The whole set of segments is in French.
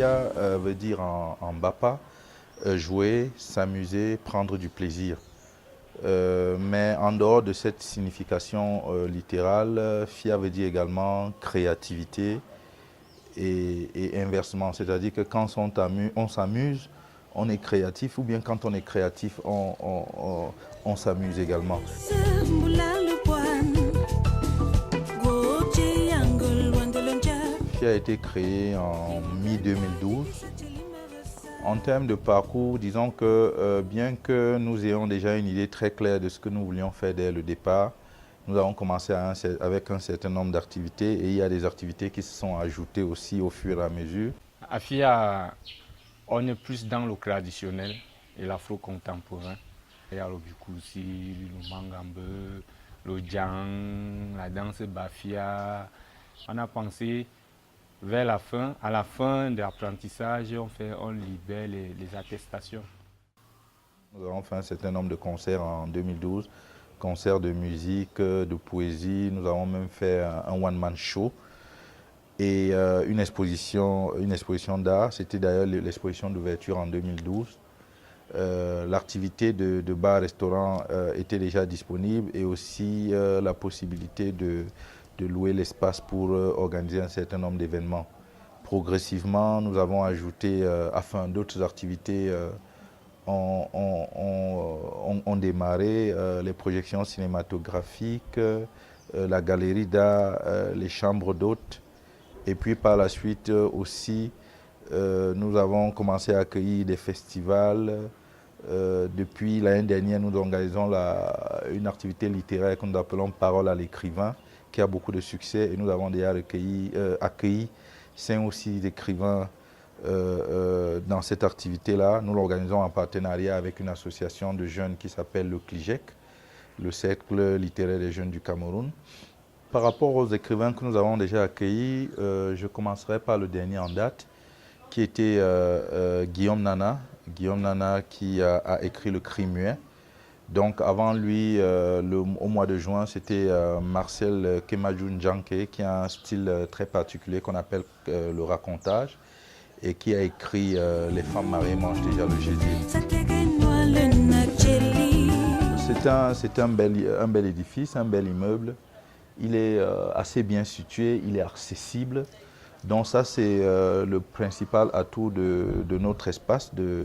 FIA veut dire en Bapa jouer, s'amuser, prendre du plaisir. Mais en dehors de cette signification littérale, FIA veut dire également créativité et inversement. C'est-à-dire que quand on s'amuse, on est créatif, ou bien quand on est créatif, on s'amuse également. FIA a été créé en mi-2012. En termes de parcours, disons que bien que nous ayons déjà une idée très claire de ce que nous voulions faire dès le départ, nous avons commencé avec un certain nombre d'activités et il y a des activités qui se sont ajoutées aussi au fur et à mesure. À FIA, on est plus dans le traditionnel et l'afro-contemporain. Il y a le bikusi, le mangambe, le djang, la danse bafia. On a pensé vers la fin, à la fin de l'apprentissage, on libère les attestations. Nous avons fait un certain nombre de concerts en 2012, concerts de musique, de poésie. Nous avons même fait un one-man show et une exposition d'art. C'était d'ailleurs l'exposition d'ouverture en 2012. L'activité de bar-restaurant était déjà disponible et aussi la possibilité de louer l'espace pour organiser un certain nombre d'événements. Progressivement, nous avons ajouté, afin d'autres activités ont démarré, les projections cinématographiques, la galerie d'art, les chambres d'hôtes. Et puis par la suite aussi, nous avons commencé à accueillir des festivals. Depuis l'année dernière, nous organisons une activité littéraire que nous appelons Parole à l'écrivain, qui a beaucoup de succès. Et nous avons déjà accueilli 5 ou 6 écrivains dans cette activité-là. Nous l'organisons en partenariat avec une association de jeunes qui s'appelle le CLIGEC, le Cercle littéraire des jeunes du Cameroun. Par rapport aux écrivains que nous avons déjà accueillis, je commencerai par le dernier en date, qui était Guillaume Nana. Guillaume Nana qui a écrit Le Cri muet. Donc avant lui, au mois de juin, c'était Marcel Kemadjoun Djanké, qui a un style très particulier qu'on appelle le racontage et qui a écrit Les femmes mariées mangent déjà le gésier. C'est un bel édifice, un bel immeuble. Il est assez bien situé, il est accessible. Donc ça, c'est le principal atout de notre espace de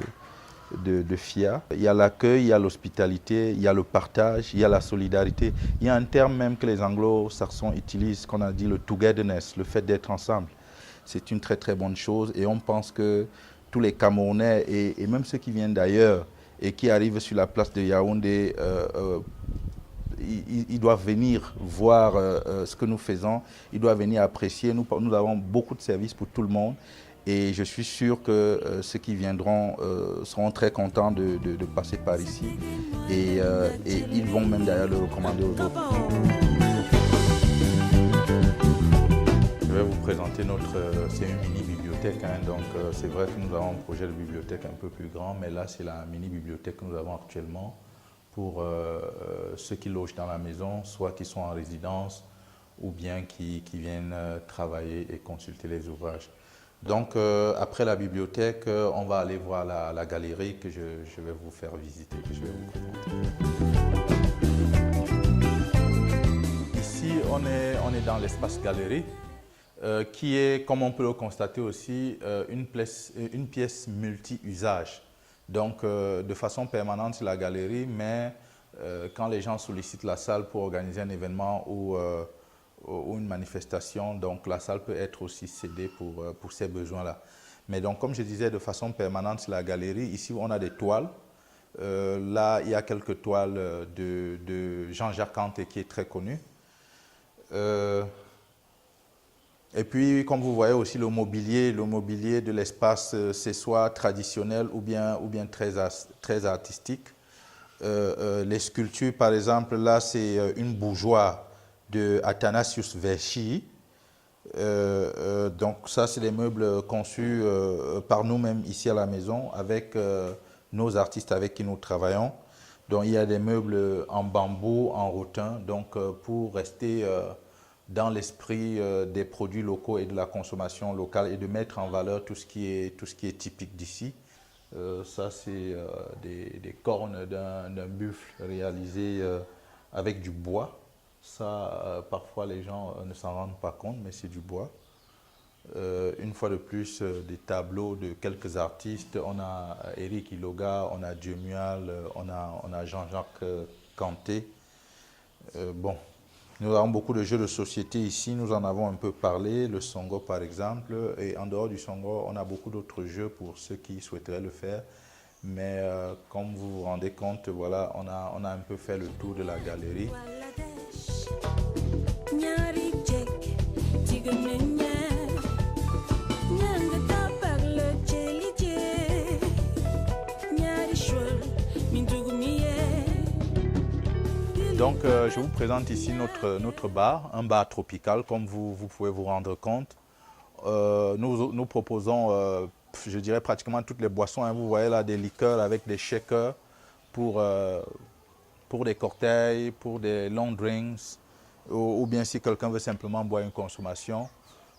FIA. Il y a l'accueil, il y a l'hospitalité, il y a le partage, il y a la solidarité. Il y a un terme même que les anglo-saxons utilisent, qu'on a dit le togetherness, le fait d'être ensemble. C'est une très très bonne chose et on pense que tous les Camerounais et même ceux qui viennent d'ailleurs et qui arrivent sur la place de Yaoundé, ils doivent venir voir ce que nous faisons, ils doivent venir apprécier. Nous avons beaucoup de services pour tout le monde et je suis sûr que ceux qui viendront seront très contents de passer par ici et ils vont même d'ailleurs le recommander aux autres. Je vais vous présenter c'est une mini-bibliothèque, hein, donc c'est vrai que nous avons un projet de bibliothèque un peu plus grand, mais là c'est la mini-bibliothèque que nous avons actuellement pour ceux qui logent dans la maison, soit qui sont en résidence ou bien qui viennent travailler et consulter les ouvrages. Donc après la bibliothèque, on va aller voir la galerie que je vais vous faire visiter, que je vais vous présenter. Ici, on est dans l'espace galerie. Qui est, comme on peut le constater aussi, une pièce multi-usage. Donc, de façon permanente, c'est la galerie, mais quand les gens sollicitent la salle pour organiser un événement ou une manifestation, donc la salle peut être aussi cédée pour ces besoins-là. Mais donc, comme je disais, de façon permanente, c'est la galerie. Ici, on a des toiles. Là, il y a quelques toiles de Jean-Jacques Anté qui est très connu. Et puis, comme vous voyez aussi, le mobilier de l'espace, c'est soit traditionnel ou bien très artistique. Les sculptures, par exemple, là, c'est une bougeoire de Athanasius Verchi. Donc ça, c'est des meubles conçus par nous-mêmes ici à la maison avec nos artistes avec qui nous travaillons. Donc il y a des meubles en bambou, en rotin, donc pour rester dans l'esprit des produits locaux et de la consommation locale et de mettre en valeur tout ce qui est typique d'ici. Ça, c'est des cornes d'un buffle réalisées avec du bois. Ça, parfois, les gens ne s'en rendent pas compte, mais c'est du bois. Une fois de plus, des tableaux de quelques artistes. On a Eric Iloga, on a Dieu Mual, on a Jean-Jacques Kanté. Bon, nous avons beaucoup de jeux de société ici, nous en avons un peu parlé, le Songo par exemple. Et en dehors du Songo, on a beaucoup d'autres jeux pour ceux qui souhaiteraient le faire. Mais comme vous vous rendez compte, voilà, on a un peu fait le tour de la galerie. Donc, je vous présente ici notre bar, un bar tropical, comme vous pouvez vous rendre compte. Nous proposons, je dirais, pratiquement toutes les boissons. Hein. Vous voyez là des liqueurs avec des shakers pour des cocktails, pour des long drinks, ou bien si quelqu'un veut simplement boire une consommation.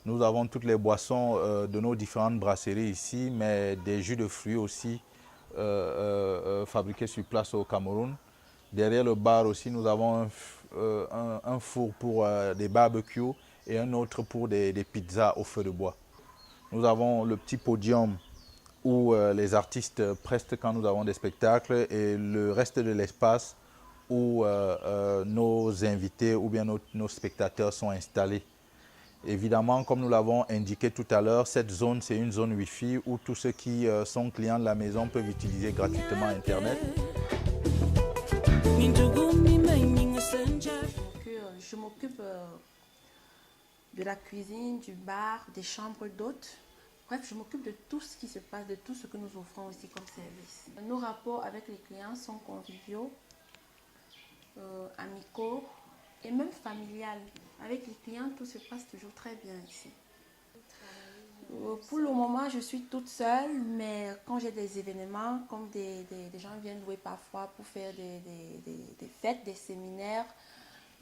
Nous avons toutes les boissons de nos différentes brasseries ici, mais des jus de fruits aussi fabriqués sur place au Cameroun. Derrière le bar aussi, nous avons un four pour des barbecues et un autre pour des pizzas au feu de bois. Nous avons le petit podium où les artistes prestent quand nous avons des spectacles et le reste de l'espace où nos invités ou bien nos spectateurs sont installés. Évidemment, comme nous l'avons indiqué tout à l'heure, cette zone, c'est une zone Wi-Fi où tous ceux qui sont clients de la maison peuvent utiliser gratuitement Internet. Je m'occupe de la cuisine, du bar, des chambres d'hôtes. Bref, je m'occupe de tout ce qui se passe, de tout ce que nous offrons ici comme service. Nos rapports avec les clients sont conviviaux, amicaux et même familial. Avec les clients, tout se passe toujours très bien ici. Pour le moment, je suis toute seule, mais quand j'ai des événements, comme des gens viennent louer parfois pour faire des fêtes, des séminaires,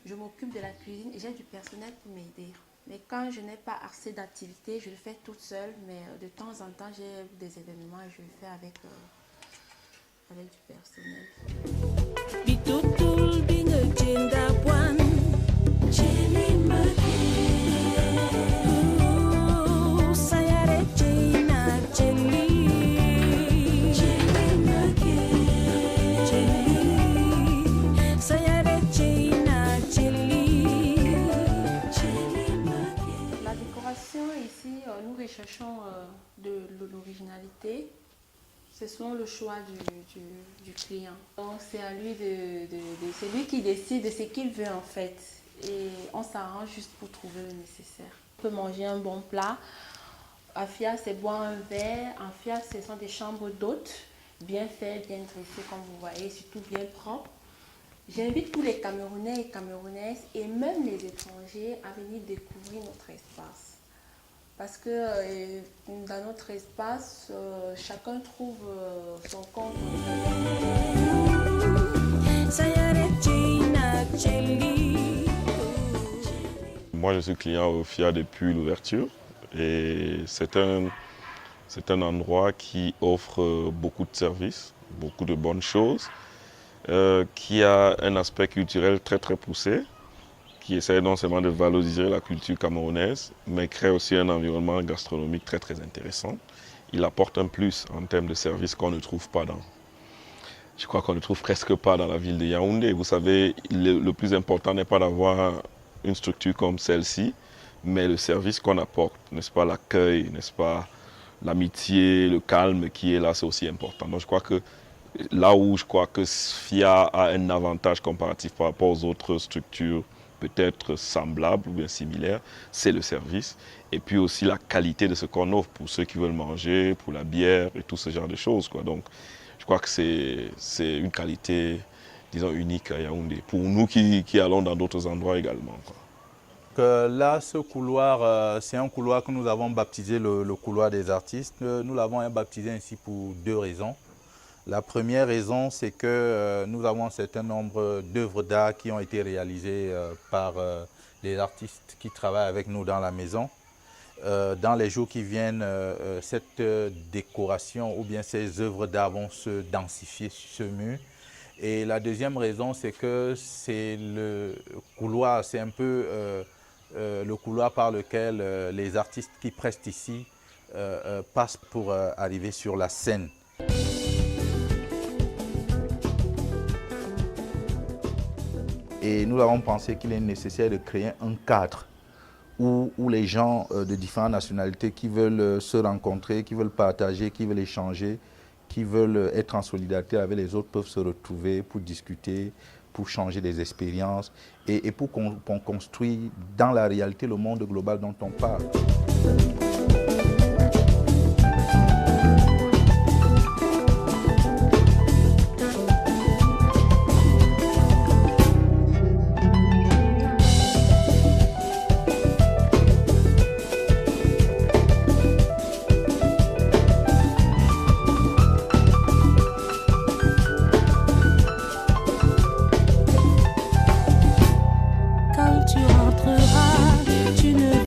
je m'occupe de la cuisine et j'ai du personnel pour m'aider. Mais quand je n'ai pas assez d'activités, je le fais toute seule, mais de temps en temps, j'ai des événements et je le fais avec du personnel. Ici, nous recherchons de l'originalité. C'est selon le choix du client. Donc c'est à lui c'est lui qui décide de ce qu'il veut en fait. Et on s'arrange juste pour trouver le nécessaire. On peut manger un bon plat. Afia, c'est boire un verre. Afia, ce sont des chambres d'hôtes, bien faites, bien dressées comme vous voyez, surtout bien propres. J'invite tous les Camerounais et Camerounaises et même les étrangers à venir découvrir notre espace. Parce que dans notre espace, chacun trouve son compte. Moi, je suis client au FIA depuis l'ouverture et c'est un endroit qui offre beaucoup de services, beaucoup de bonnes choses, qui a un aspect culturel très très poussé, qui essaie non seulement de valoriser la culture camerounaise, mais crée aussi un environnement gastronomique très très intéressant. Il apporte un plus en termes de services qu'on ne trouve pas je crois qu'on ne trouve presque pas dans la ville de Yaoundé. Vous savez, le plus important n'est pas d'avoir une structure comme celle-ci, mais le service qu'on apporte, n'est-ce pas, l'accueil, n'est-ce pas, l'amitié, le calme qui est là, c'est aussi important. Donc je crois que là où je crois que FIA a un avantage comparatif par rapport aux autres structures peut-être semblables ou bien similaires, c'est le service. Et puis aussi la qualité de ce qu'on offre pour ceux qui veulent manger, pour la bière et tout ce genre de choses, quoi. Donc je crois que c'est une qualité, disons, unique à Yaoundé. Pour nous qui allons dans d'autres endroits également, quoi. Là, ce couloir, c'est un couloir que nous avons baptisé le couloir des artistes. Nous l'avons baptisé ainsi pour deux raisons. La première raison, c'est que nous avons un certain nombre d'œuvres d'art qui ont été réalisées par des artistes qui travaillent avec nous dans la maison. Dans les jours qui viennent, cette décoration ou bien ces œuvres d'art vont se densifier sur ce mur. Et la deuxième raison, c'est que c'est le couloir, c'est un peu le couloir par lequel les artistes qui prestent ici passent pour arriver sur la scène. Et nous avons pensé qu'il est nécessaire de créer un cadre où les gens de différentes nationalités qui veulent se rencontrer, qui veulent partager, qui veulent échanger, qui veulent être en solidarité avec les autres peuvent se retrouver pour discuter, pour changer des expériences et pour qu'on construise dans la réalité le monde global dont on parle.